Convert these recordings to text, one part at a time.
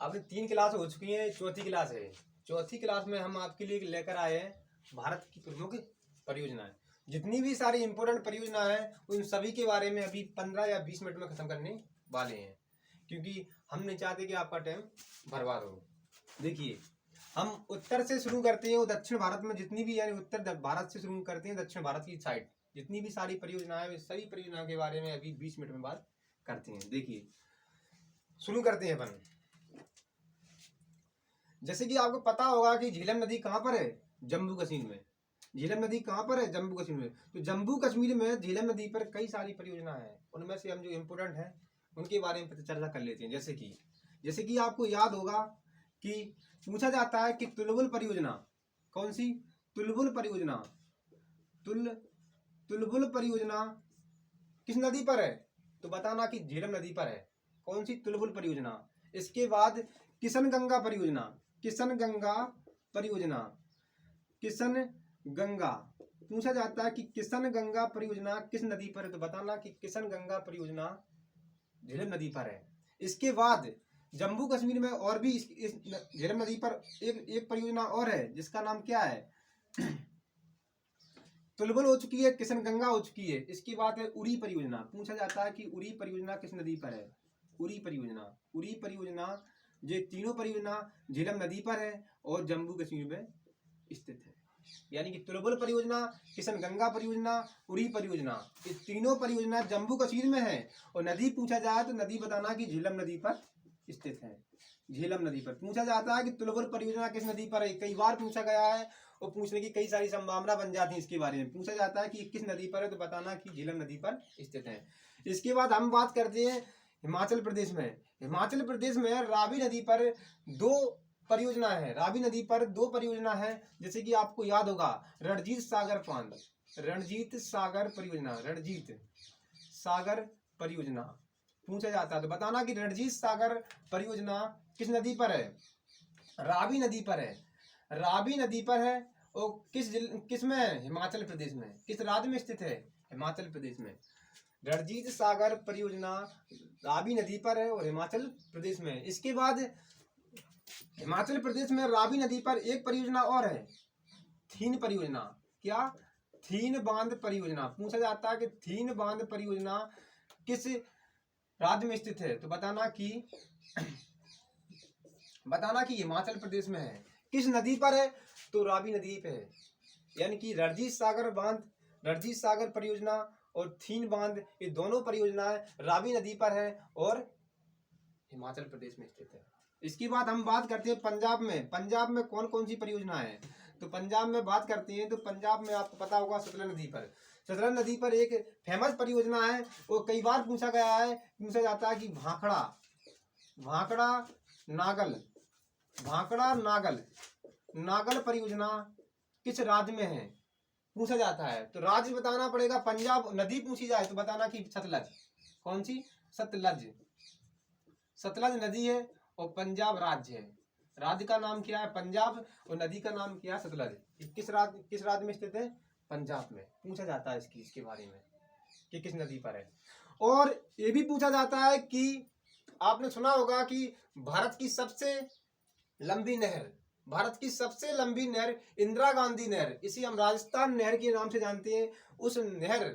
अब 3 क्लास हो चुकी हैं, चौथी क्लास है। चौथी क्लास में हम आपके लिए लेकर आए हैं भारत की प्रमुख परियोजनाएं। जितनी भी सारी इंपॉर्टेंट परियोजना है उन सभी के बारे में अभी 15 या 20 मिनट में खत्म करने वाले हैं, क्योंकि हम नहीं चाहते कि आपका टाइम बर्बाद हो। देखिए, हम उत्तर से शुरू करते हैं, दक्षिण भारत में जितनी भी, यानी उत्तर भारत से शुरू करते हैं दक्षिण भारत की साइड जितनी भी सारी परियोजनाएं, वे सभी परियोजनाओं के बारे में अभी 20 मिनट में बात करते हैं। देखिए, शुरू करते हैं अपन। जैसे कि आपको पता होगा कि झेलम नदी कहाँ पर है? जम्मू कश्मीर में। झेलम नदी कहाँ पर है? जम्मू कश्मीर में। तो जम्मू कश्मीर में झेलम नदी पर कई सारी परियोजना है, उनमें से हम जो इम्पोर्टेंट है उनके बारे में चर्चा कर लेते हैं। जैसे कि आपको याद होगा कि पूछा जाता है कि तुलबुल परियोजना, कौन सी? तुलबुल परियोजना। तुलबुल परियोजना किस नदी पर है? तो बताना कि झेलम नदी पर है। कौन सी? तुलबुल परियोजना। इसके बाद किशन गंगा परियोजना। किशन गंगा परियोजना। किशन गंगा पूछा जाता है कि किशन गंगा परियोजना किस नदी पर है? तो बताना कि किशन गंगा परियोजना झेलम नदी पर है। इसके बाद जम्मू कश्मीर में और भी इस झेलम नदी पर एक परियोजना और है, जिसका नाम क्या है? तुलबुल हो चुकी है, किशन गंगा हो चुकी है। इसकी बात है उरी परियोजना। पूछा जाता है कि उरी परियोजना किस नदी पर है? उरी परियोजना। उरी परियोजना, ये तीनों परियोजना झेलम नदी पर है और जम्मू कश्मीर में स्थित है। यानी कि तुलबुल परियोजना, किशन गंगा परियोजना, उरी परियोजना, ये तीनों परियोजना जम्मू कश्मीर में है। और नदी पूछा जाए तो नदी बताना कि झेलम नदी पर स्थित है। झेलम नदी पर पूछा जाता है कि तुलबुल परियोजना किस नदी पर है, कई बार पूछा गया है और पूछने की कई सारी संभावना बन जाती है। इसके बारे में पूछा जाता है कि किस नदी पर है, तो बताना कि झेलम नदी पर स्थित है। इसके बाद हम बात करते हैं हिमाचल प्रदेश में। हिमाचल प्रदेश में रावी नदी पर दो परियोजना है। रावी नदी पर दो परियोजना है, जैसे कि आपको याद होगा रणजीत सागर बांध, रणजीत सागर परियोजना, रणजीत सागर परियोजना पूछा जाता है। तो बताना कि रणजीत सागर परियोजना किस नदी पर है? रावी नदी पर है। रावी नदी पर है और किस में है? हिमाचल प्रदेश में। किस राज्य में स्थित है? हिमाचल प्रदेश में। रणजीत सागर परियोजना रावी नदी पर है और हिमाचल प्रदेश में। इसके बाद हिमाचल प्रदेश में रावी नदी पर एक परियोजना और है, थीन परियोजना। क्या? थीन बांध परियोजना। पूछा जाता है कि थीन बांध परियोजना किस राज्य में स्थित है? तो बताना कि हिमाचल प्रदेश में है। किस नदी पर है? तो रावी नदी पे है। यानी कि रणजीत सागर बांध, रणजीत सागर परियोजना और थीन बांध, ये दोनों परियोजनाएं रावी नदी पर है और हिमाचल प्रदेश में स्थित है। इसके बाद हम बात करते हैं पंजाब में। पंजाब में कौन कौन सी परियोजना है? तो पंजाब में बात करते हैं तो पंजाब में आपको पता होगा सतलज नदी पर। सतलज नदी पर एक फेमस परियोजना है और कई बार पूछा गया है, पूछा जाता है कि भाखड़ा नागल, भाखड़ा नागल, नागल परियोजना किस राज्य में है? पूछा जाता है। तो राज्य बताना पड़ेगा। पंजाब नदी पूछी जाए तो बताना कि सतलज। कौन सी? सतलज। सतलज नदी है और पंजाब राज्य है। राज्य का नाम क्या है? पंजाब, और नदी का नाम क्या है? सतलज। किस राज्य में स्थित है? पंजाब में। पूछा जाता है इसके बारे में कि किस नदी पर है। और ये भी पूछा जाता है कि आपने सुना होगा कि भारत की सबसे लंबी नहर, भारत की सबसे लंबी नहर इंदिरा गांधी नहर, इसी हम राजस्थान नहर के नाम से जानते हैं। उस नहर,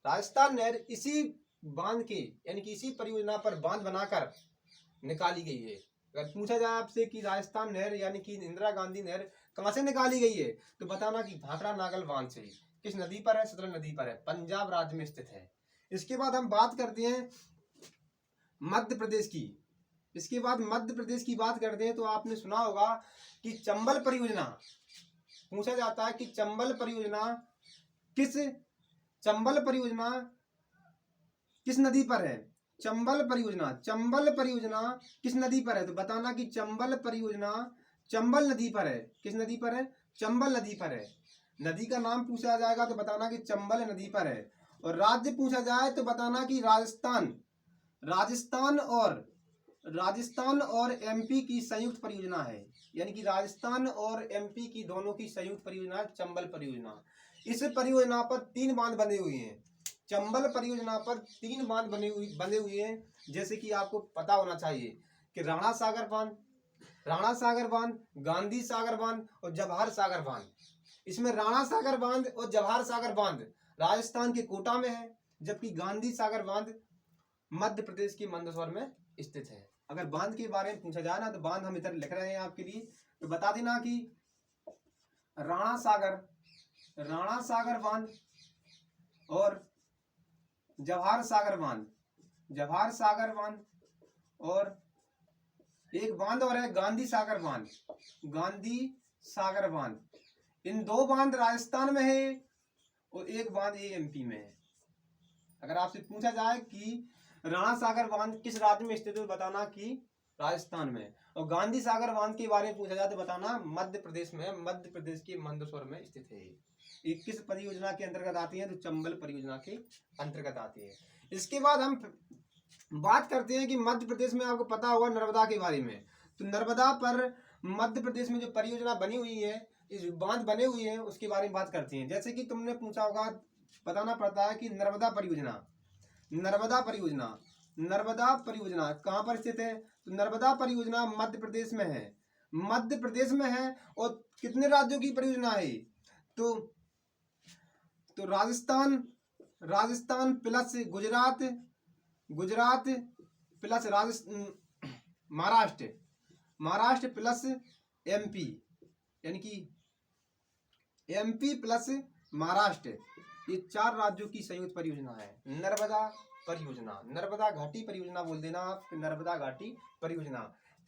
राजस्थान नहर, इसी बांध के, यानी कि इसी परियोजना पर बांध बनाकर निकाली गई है। अगर पूछा जाए आपसे कि राजस्थान नहर यानी कि इंदिरा गांधी नहर कहाँ से निकाली गई है, तो बताना कि भाखड़ा नागल बांध से। किस नदी पर है? सतलज नदी पर है, पंजाब राज्य में स्थित है। इसके बाद हम बात करते हैं मध्य प्रदेश की। इसके बाद मध्य प्रदेश की बात करते हैं तो आपने सुना होगा कि चंबल परियोजना। पूछा जाता है कि चंबल परियोजना किस नदी पर है? चंबल परियोजना किस नदी पर है? तो बताना कि चंबल परियोजना चंबल नदी पर है। किस नदी पर है? चंबल नदी पर है। नदी का नाम पूछा जाएगा तो बताना कि चंबल नदी पर है। और राज्य पूछा जाए तो बताना कि राजस्थान और एमपी की संयुक्त परियोजना है। यानी कि राजस्थान और एमपी की दोनों की संयुक्त परियोजना है चंबल परियोजना। इस परियोजना पर 3 बांध बने हुए हैं। चंबल परियोजना पर 3 बांध बने हुए हैं, जैसे कि आपको पता होना चाहिए कि राणा सागर बांध, गांधी सागर बांध और जवाहर सागर बांध। इसमें राणा सागर बांध और जवाहर सागर बांध राजस्थान के कोटा में है, जबकि गांधी सागर बांध मध्य प्रदेश के मंदसौर में स्थित है। अगर बांध के बारे में पूछा जाए ना, तो बांध हम इधर लिख रहे हैं आपके लिए, तो बता देना कि राणा सागर बांध और जवाहर सागर बांध और एक बांध और है गांधी सागर बांध। इन दो बांध राजस्थान में है और एक बांध ये एमपी में है। अगर आपसे पूछा जाए कि राणा सागर बांध किस राज्य में स्थित है, तो बताना कि राजस्थान में, और गांधी सागर बांध के बारे में पूछा जाए तो बताना मध्य प्रदेश में, मध्य प्रदेश के मंदसौर में स्थित है। ये किस परियोजना के अंतर्गत आती है, तो चंबल परियोजना के अंतर्गत आती है। इसके बाद हम बात करते हैं कि मध्य प्रदेश में आपको पता होगा नर्मदा के बारे में। तो नर्मदा पर मध्य प्रदेश में जो परियोजना बनी हुई है, इस बांध बने हुए हैं, उसके बारे में बात करते हैं। जैसे कि तुमने पूछा होगा, बताना पड़ता है कि नर्मदा परियोजना कहाँ पर स्थित है। तो नर्मदा परियोजना मध्य प्रदेश में है। और कितने राज्यों की परियोजना है, तो Rajasthan plus Gujarat plus Maharashtra plus MP, यानी कि एमपी प्लस महाराष्ट्र, ये 4 राज्यों की संयुक्त परियोजना है नर्मदा घाटी परियोजना बोल देना आप, नर्मदा घाटी परियोजना।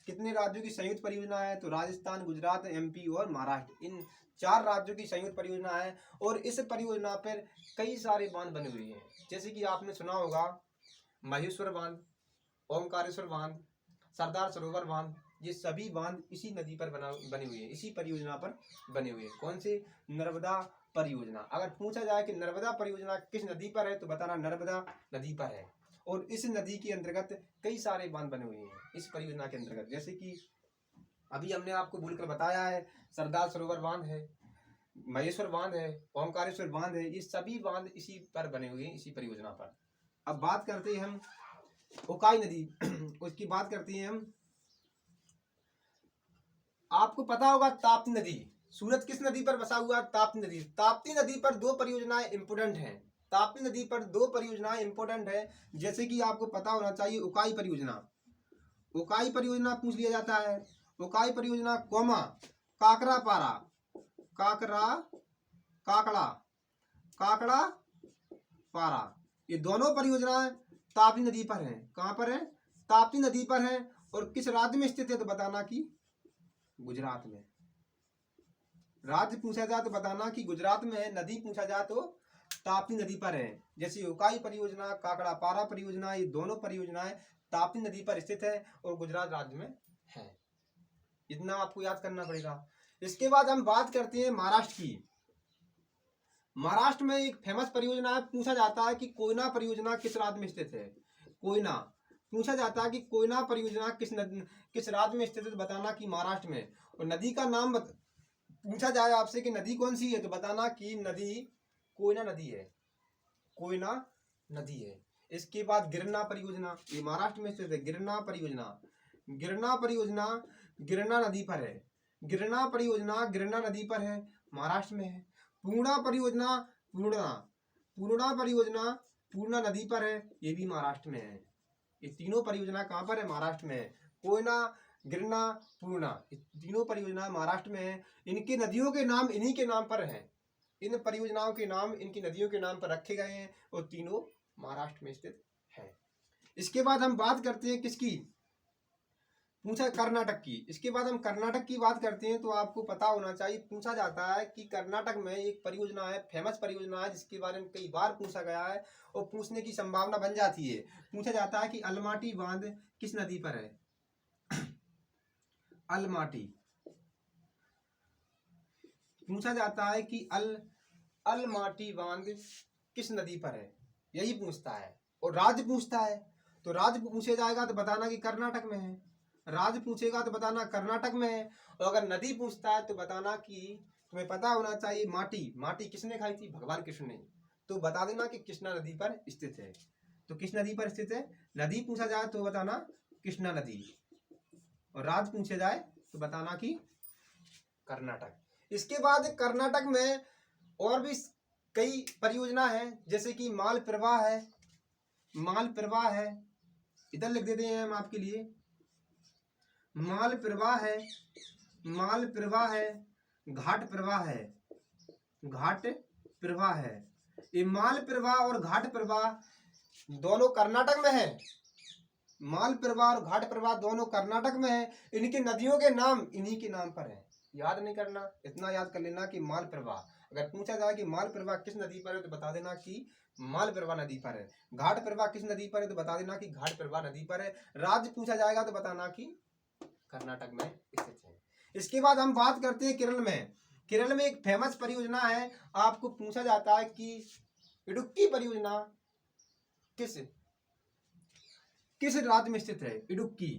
कितने राज्यों की संयुक्त परियोजना है, तो राजस्थान, गुजरात, एमपी और महाराष्ट्र, इन 4 राज्यों की संयुक्त परियोजना है। और इस परियोजना पर कई सारे बांध बने हुए हैं। जैसे कि आपने सुना होगा महेश्वर बांध, ओमकारेश्वर बांध, सरदार सरोवर बांध, ये सभी बांध इसी नदी पर बने हुए हैं, इसी परियोजना पर बने हुए हैं। कौन से, नर्मदा परियोजना। अगर पूछा जाए कि नर्मदा परियोजना किस नदी पर है, तो बताना नर्मदा नदी पर है। और इस नदी के अंतर्गत कई सारे बांध बने हुए हैं इस परियोजना के अंतर्गत। जैसे कि अभी हमने आपको बोलकर बताया है, सरदार सरोवर बांध है, महेश्वर बांध है, ओमकारेश्वर बांध है, ये सभी बांध इसी पर बने हुए हैं, इसी परियोजना पर। अब बात करते हैं हम उकाई नदी उसकी बात करते हैं हम। आपको पता होगा ताप्ती नदी, सूरत किस नदी पर बसा हुआ, ताप्ती नदी। ताप्ती नदी पर 2 परियोजनाएं इंपोर्टेंट हैं। ताप्ती नदी पर 2 परियोजनाएं इंपोर्टेंट है। जैसे कि आपको पता होना चाहिए उकाई परियोजना पूछ लिया जाता है। उकाई परियोजना कोमा काकड़ा पारा, ये दोनों परियोजनाएं ताप्ती नदी पर हैं। कहां पर है, ताप्ती नदी पर है। और किस राज्य में स्थित है, तो बताना कि गुजरात में। राज्य पूछा जाए तो बताना कि गुजरात में है, नदी पूछा जाए तो ताप्ती नदी पर है। जैसे उकाई परियोजना, काकड़ा पारा परियोजना, ये दोनों परियोजनाएं ताप्ती नदी पर स्थित है और गुजरात राज्य में है। इतना आपको याद करना पड़ेगा। इसके बाद हम बात करते हैं महाराष्ट्र की। महाराष्ट्र में एक फेमस परियोजना है, पूछा जाता है कि कोयना परियोजना किस राज्य में स्थित है। कोयना पूछा जाता है कि कोयना परियोजना किस राज्य में स्थित है, तो बताना कि महाराष्ट्र में। और नदी का नाम पूछा जाए आपसे कि नदी कौन सी है, तो बताना कि नदी कोयना नदी है। इसके बाद गिरना परियोजना, ये महाराष्ट्र में स्थित है। गिरना परियोजना गिरना नदी पर है। गिरना परियोजना गिरना नदी पर है, महाराष्ट्र में है। पूर्णा परियोजना पूर्णा नदी पर है, ये भी महाराष्ट्र में है। ये तीनों परियोजना कहाँ पर है, महाराष्ट्र में है। कोयना, गिरना, पूर्णा, ये तीनों परियोजना महाराष्ट्र में है। इनके नदियों के नाम इन्हीं के नाम पर हैं। इन परियोजनाओं के नाम इनकी नदियों के नाम पर रखे गए हैं और तीनों महाराष्ट्र में स्थित है। इसके बाद हम बात करते हैं किसकी, पूछा कर्नाटक की। इसके बाद हम कर्नाटक की बात करते हैं। तो आपको पता होना चाहिए, पूछा जाता है कि कर्नाटक में एक परियोजना है, फेमस परियोजना है, जिसके बारे में कई बार पूछा गया है और पूछने की संभावना बन जाती है। पूछा जाता है कि अलमाटी बांध किस नदी पर है। अलमाटी पूछा जाता है कि अलमाटी बांध किस नदी पर है, यही पूछता है। और राज्य पूछता है, तो राज्य पूछे जाएगा तो बताना कि कर्नाटक में है। राज्य पूछेगा तो बताना कर्नाटक में है। और अगर नदी पूछता है तो बताना कि तुम्हें पता होना चाहिए माटी किसने खाई थी, भगवान कृष्ण ने। तो बता देना कि कृष्णा नदी पर स्थित है। तो किस नदी पर स्थित है, नदी पूछा जाए तो बताना कृष्णा नदी। और राज्य पूछा जाए तो बताना कि कर्नाटक। इसके बाद कर्नाटक में और भी कई परियोजना है, जैसे कि माल प्रवाह है, माल प्रवाह है, इधर लिख देते हैं हम आपके लिए, माल प्रवाह है, माल प्रवाह है, घाट प्रवाह है, घाट प्रवाह है। ये माल प्रवाह और घाट प्रवाह दोनों कर्नाटक में है। माल प्रवाह और घाट प्रवाह दोनों कर्नाटक में है। इनकी नदियों के नाम इन्हीं के नाम पर है। याद नहीं करना, इतना याद कर लेना कि माल प्रवाह, अगर पूछा जाए कि माल प्रवाह किस नदी पर है तो बता देना कि माल प्रवाह नदी पर है। घाट प्रवाह किस नदी पर है तो बता देना कि घाट प्रवाह नदी पर है। राज्य पूछा जाएगा तो बताना कि कर्नाटक में स्थित है। इसके बाद हम बात करते हैं केरल में। केरल में एक फेमस परियोजना है, आपको पूछा जाता है कि इडुक्की परियोजना किस किस राज्य में स्थित है। इडुक्की,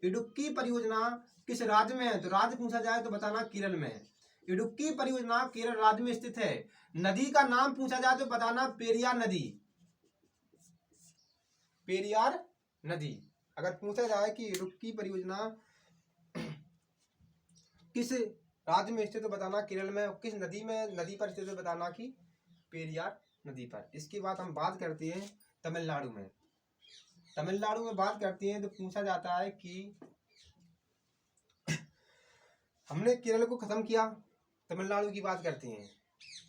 इडुक्की परियोजना किस राज्य में है तो राज्य पूछा जाए तो बताना केरल में है। इडुक्की परियोजना केरल राज्य में स्थित है। नदी का नाम पूछा जाए तो बताना पेरियार नदी, पेरियार नदी। अगर पूछा जाए कि इडुक्की परियोजना किस राज्य में स्थित तो बताना केरल में, किस नदी में, नदी पर स्थित तो बताना कि पेरियार नदी पर। इसके बाद हम बात करते हैं तमिलनाडु में। तमिलनाडु में बात करते हैं तो पूछा जाता है कि हमने केरल को खत्म किया, तमिलनाडु की बात करते हैं।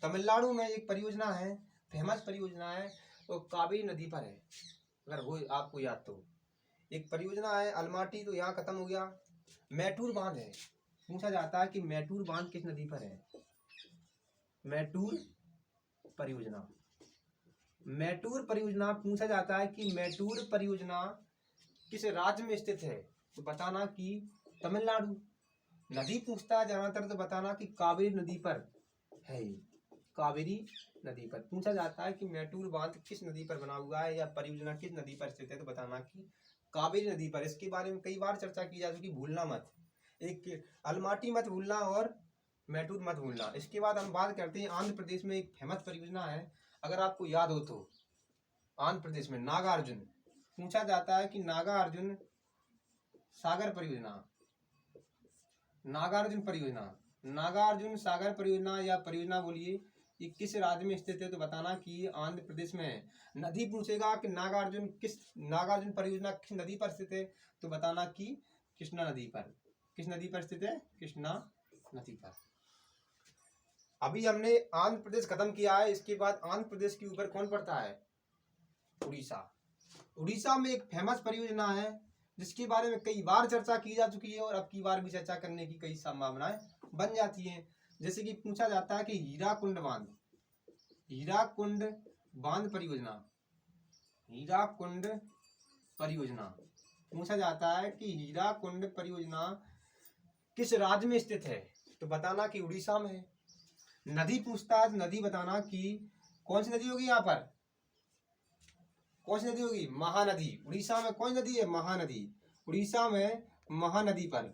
तमिलनाडु में एक परियोजना है, फेमस परियोजना है, वो कावेरी नदी पर है। अगर वो आपको याद तो एक परियोजना है अलमाटी, तो यहाँ खत्म हो गया। मैटूर बांध है, पूछा जाता है कि मैटूर बांध किस नदी पर है। मैटूर परियोजना, मैटूर परियोजना पूछा जाता है कि मैटूर परियोजना किस राज्य में स्थित है तो बताना कि तमिलनाडु। नदी पूछता है ज्यादातर तो बताना कि कावेरी नदी पर है। कावेरी नदी पर पूछा जाता है कि मैटूर बांध किस नदी पर बना हुआ है या परियोजना किस नदी पर स्थित है तो बताना कि कावेरी नदी पर। इसके बारे में कई बार चर्चा की जा चुकी, भूलना मत, एक अलमाटी मत भूलना और मैटूर मत भूलना। इसके बाद हम बात करते हैं आंध्र प्रदेश में एक फेमस परियोजना है, अगर आपको याद हो तो, आंध्र प्रदेश में नागार्जुन। पूछा जाता है कि नागार्जुन सागर परियोजना, नागार्जुन परियोजना, नागार्जुन सागर परियोजना या परियोजना बोलिए, ये किस राज्य में स्थित है तो बताना कि आंध्र प्रदेश में है। नदी पूछेगा कि नागार्जुन परियोजना किस नदी पर स्थित है तो बताना कि कृष्णा नदी पर। किस नदी पर स्थित है? कृष्णा नदी पर। अभी हमने आंध्र प्रदेश खत्म किया है। इसके बाद आंध्र प्रदेश के ऊपर कौन पड़ता है? उड़ीसा। उड़ीसा में एक फेमस परियोजना है जिसके बारे में कई बार चर्चा की जा चुकी है और अब की बार भी चर्चा करने की कई संभावनाएं बन जाती हैं। जैसे कि पूछा जाता है कि हीराकुंड बांध, हीराकुंड बांध परियोजना, हीराकुंड परियोजना पूछा जाता है कि हीराकुंड परियोजना किस राज्य में स्थित है तो बताना कि उड़ीसा में है। नदी पूछता है तो नदी बताना कि कौन सी नदी होगी यहाँ पर, कौन सी नदी होगी? महानदी। उड़ीसा में कौन नदी है? महानदी। उड़ीसा में महानदी पर,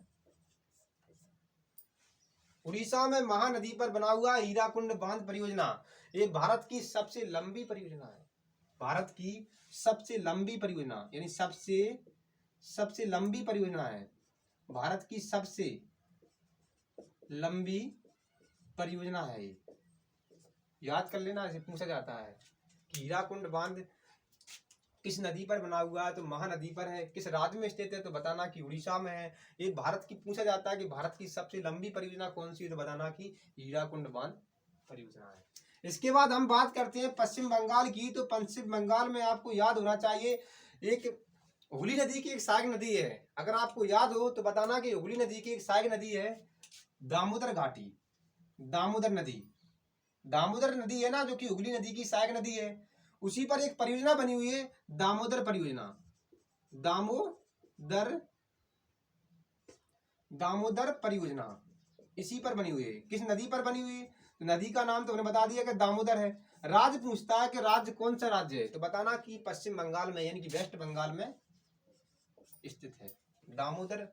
उड़ीसा में महानदी पर बना हुआ हीराकुंड बांध परियोजना, ये भारत की सबसे लंबी परियोजना है। भारत की सबसे लंबी परियोजना, यानी सबसे लंबी परियोजना है। भारत की सबसे लंबी परियोजना है ये, याद कर लेना। इसे पूछा जाता है कि हीराकुंड बांध किस नदी पर बना हुआ है तो महानदी पर है। किस राज्य में स्थित है तो बताना कि उड़ीसा में है। ये भारत की, पूछा जाता है कि भारत की सबसे लंबी परियोजना कौन सी है तो बताना कि हीराकुंड बांध परियोजना है। इसके बाद हम बात करते हैं पश्चिम बंगाल की। तो पश्चिम बंगाल में आपको याद होना चाहिए एक हुगली नदी की एक सहायक नदी है। अगर आपको याद हो तो बताना कि हुगली नदी की एक सहायक नदी है दामोदर घाटी, दामोदर नदी। दामोदर नदी है ना जो कि हुगली नदी की सहायक नदी है, उसी पर एक परियोजना बनी हुई है दामोदर परियोजना। दामोदर परियोजना इसी पर बनी हुई है। किस नदी पर बनी हुई है? नदी का नाम तो हमने बता दिया कि दामोदर है। राज्य पूछता है कि राज्य कौन सा राज्य है तो बताना कि पश्चिम बंगाल में, यानी कि वेस्ट बंगाल में स्थित है दामोदर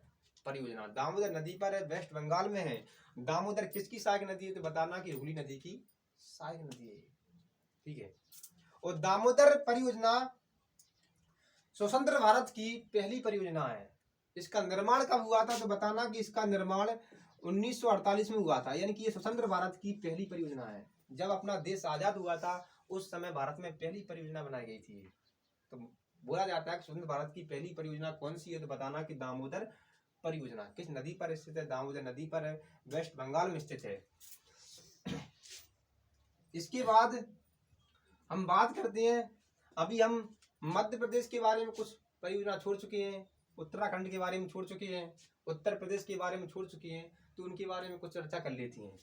परियोजना। दामोदर नदी पर है, वेस्ट बंगाल में है। दामोदर किसकी सहायक नदी है तो बताना कि हुगली नदी की सहायक नदी है। ठीक है। और दामोदर परियोजना स्वतंत्र भारत की पहली परियोजना है। इसका निर्माण कब हुआ था? तो बताना कि इसका निर्माण 1948 में हुआ था, यानी कि ये स्वतंत्र भारत की पहली परियोजना है। जब अपना देश आजाद हुआ था उस समय भारत में पहली परियोजना बनाई गई थी। तो बोला जाता है कि स्वतंत्र भारत की पहली परियोजना कौन सी है? तो बताना कि दामोदर परियोजना। किस नदी पर स्थित है? दामोदर नदी पर है, वेस्ट बंगाल में स्थित है। इसके बाद हम बात करते हैं, अभी हम मध्य प्रदेश के बारे में कुछ परियोजना छोड़ चुके हैं, उत्तराखंड के बारे में छोड़ चुके हैं, उत्तर प्रदेश के बारे में छोड़ चुके हैं, तो उनके बारे में कुछ चर्चा कर लेती हैं।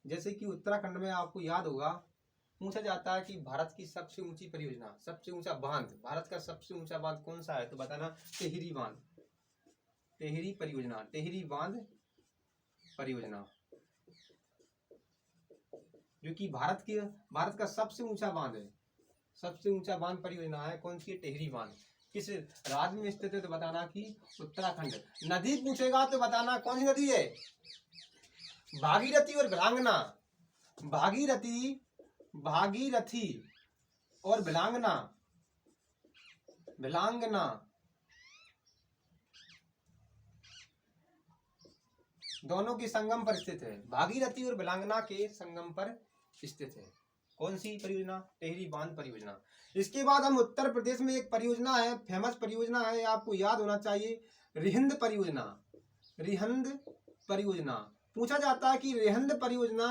जैसे कि उत्तराखंड में आपको याद होगा, पूछा जाता है कि भारत की सबसे ऊंची परियोजना, सबसे ऊंचा बांध, भारत का सबसे ऊंचा बांध कौन सा है? तो बताना टिहरी बांध, टिहरी परियोजना, टिहरी बांध परियोजना, जो कि भारत का सबसे ऊंचा बांध है, सबसे ऊंचा बांध परियोजना है। कौन सी? टिहरी बांध। किस राज्य में स्थित है? तो बताना कि उत्तराखंड। नदी पूछेगा तो बताना कौन सी नदी है? भागीरथी और भिलांगना, भागीरथी और भिलांगना, दोनों के संगम पर स्थित है। भागीरथी और भिलांगना के संगम पर स्थित है। कौन सी परियोजना? टिहरी बांध परियोजना। इसके बाद हम उत्तर प्रदेश में एक परियोजना है, फेमस परियोजना है, आपको याद होना चाहिए, रिहिंद परियोजना। रिहिंद परियोजना पूछा जाता है कि रिहिंद परियोजना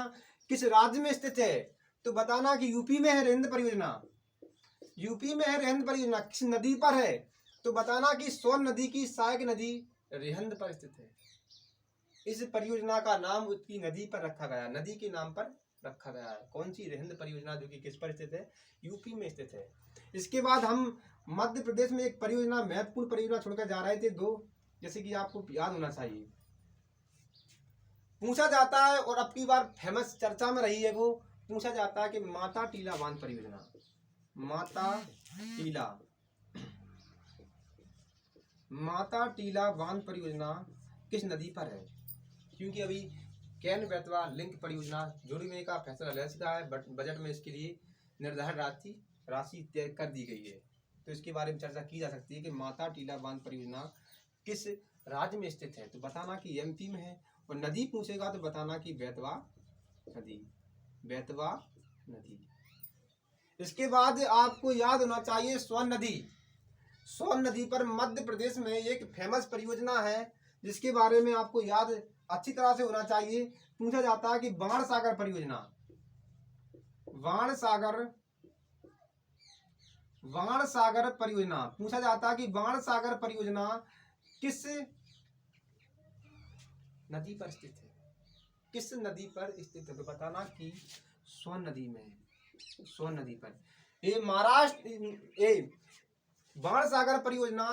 किस राज्य में स्थित है? तो बताना कि यूपी में है रिहिंद परियोजना, यूपी में है रिहिंद परियोजना। किस नदी पर है? तो बताना कि सोन नदी की सहायक नदी रिहिंद पर स्थित है। इस परियोजना का नाम उसकी नदी पर रखा गया, नदी के नाम पर रखा गया है। कौन सी? रिहिंद परियोजना, जो कि किस पर स्थित है? यूपी में स्थित है। इसके बाद हम मध्य प्रदेश में एक परियोजना, महत्वपूर्ण परियोजना छोड़कर जा रहे थे दो, जैसे कि आपको याद होना चाहिए। पूछा जाता है और अब की बार फेमस चर्चा में रही है, वो पूछा जाता है कि माता टीला बांध परियोजना, माता टीला बांध परियोजना किस नदी पर है? क्योंकि अभी केन बेतवा लिंक परियोजना जोड़ने का फैसला ले चुका है, बजट में इसके लिए निर्धारित राशि तय कर दी गई है। तो इसके बारे में चर्चा की जा सकती है कि माता टीला बांध परियोजना किस राज्य में स्थित है? तो बताना कि एमपी में है। और नदी पूछेगा तो बताना कि बेतवा नदी, बेतवा नदी। इसके बाद आपको याद होना चाहिए सोन नदी। सोन नदी पर मध्य प्रदेश में एक फेमस परियोजना है, जिसके बारे में आपको याद अच्छी तरह से होना चाहिए। पूछा जाता है कि बाण सागर परियोजना, बाण सागर परियोजना। पूछा जाता है कि बाण सागर परियोजना किस नदी पर स्थित है? किस नदी पर स्थित है? तो बताना कि सोन नदी में है, सोन नदी पर। ये बाण सागर परियोजना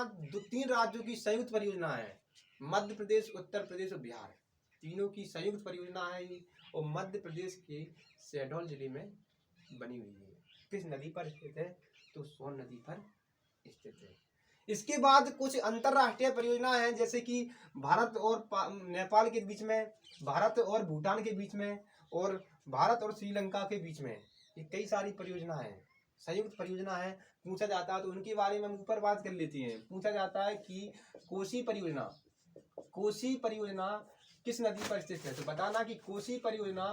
3 राज्यों की संयुक्त परियोजना है, मध्य प्रदेश, उत्तर प्रदेश और बिहार, तीनों की संयुक्त परियोजना है ये, और मध्य प्रदेश के शहडोल जिले में बनी हुई है। किस नदी पर स्थित है? तो सोन नदी पर स्थित है। इसके बाद कुछ अंतरराष्ट्रीय परियोजना है, जैसे कि भारत और नेपाल के बीच में, भारत और भूटान के बीच में, और भारत और श्रीलंका के बीच में। ये कई सारी परियोजना है, संयुक्त परियोजना है। पूछा जाता है तो उनके बारे में हम ऊपर बात कर लेते हैं। पूछा जाता है कि कोसी परियोजना किस नदी पर स्थित है? तो बताना कि कोसी परियोजना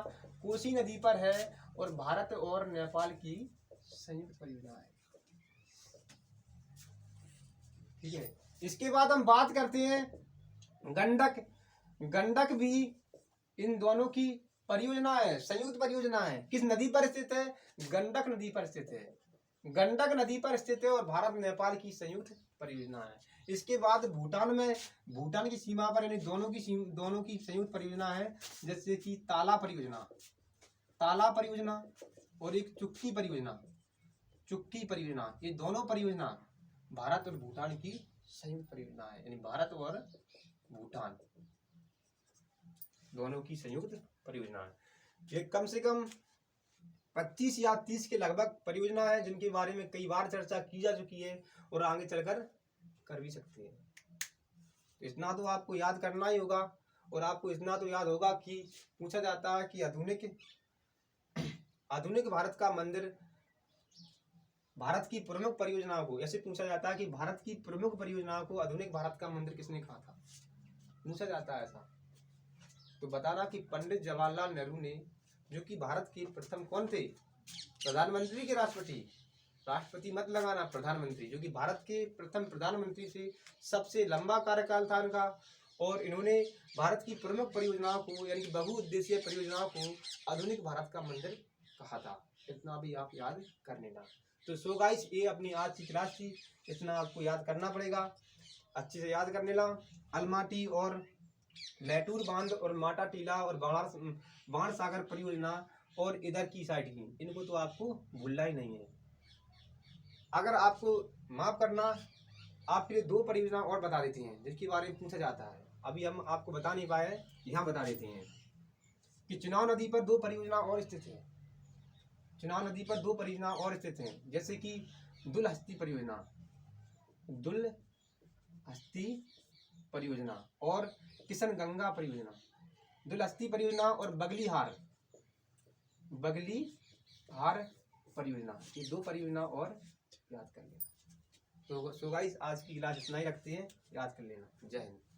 कोसी नदी पर है और भारत और नेपाल की संयुक्त परियोजना है। ठीक है। इसके बाद हम बात करते हैं गंडक भी इन दोनों की परियोजना है, संयुक्त परियोजना है। किस नदी पर स्थित है? गंडक नदी पर स्थित है, गंडक नदी पर स्थित है और भारत नेपाल की संयुक्त परियोजना है। इसके बाद भूटान की सीमा पर, यानी दोनों की संयुक्त परियोजना है, जैसे कि ताला परियोजना और एक चुक्की परियोजना। ये दोनों परियोजना भारत और भूटान की संयुक्त परियोजना है, यानी भारत और भूटान दोनों की संयुक्त परियोजना है। ये कम से कम 25 या 30 के लगभग परियोजना है, जिनके बारे में कई बार चर्चा की जा चुकी है और आगे चलकर कर भी सकते हैं। तो इतना तो आपको याद करना ही होगा। और आपको इतना तो याद होगा कि पूछा जाता है कि आधुनिक भारत का मंदिर भारत की प्रमुख परियोजनाओं को, ऐसे पूछा जाता है कि भारत की प्रमुख परियोजनाओं को आधुनिक भारत का मंदिर किसने कहा था, पूछा जाता है ऐसा। तो बताना कि पंडित जवाहरलाल नेहरू ने, जो कि भारत के प्रथम कौन थे, प्रधानमंत्री के राष्ट्रपति, राष्ट्रपति मत लगाना, प्रधानमंत्री, जो कि भारत के प्रथम प्रधानमंत्री थे, सबसे लंबा कार्यकाल था इनका। और इन्होंने भारत की प्रमुख परियोजनाओं को यानी कि बहुउद्देशीय परियोजनाओं को आधुनिक भारत का मंदिर कहा था। इतना भी आप याद कर लेना। तो सो गाइस, ये अपनी आज की क्लास थी, इतना आपको याद करना पड़ेगा, अच्छे से याद करने ला। अलमाटी और मैटूर बांध और माटा टीला और बाण सागर परियोजना और इधर की साइड की, इनको तो आपको भूलना ही नहीं है। अगर आपको माफ करना, आपके लिए दो परियोजना और बता देते हैं जिसके बारे में पूछा जाता है, अभी हम आपको बता नहीं पाए, यहाँ बता देते हैं कि चुनाव नदी पर दो परियोजना और स्थित है। चुनाव नदी पर दो परियोजना और स्थित हैं, जैसे कि दुलहस्ती परियोजना, दुलहस्ती परियोजना और किशन गंगा परियोजना। दुलहस्ती परियोजना और बगलीहार परियोजना, ये दो परियोजना और याद कर लेना। तो गाइस, आज की क्लास इतना ही रखते हैं, याद कर लेना। जय हिंद।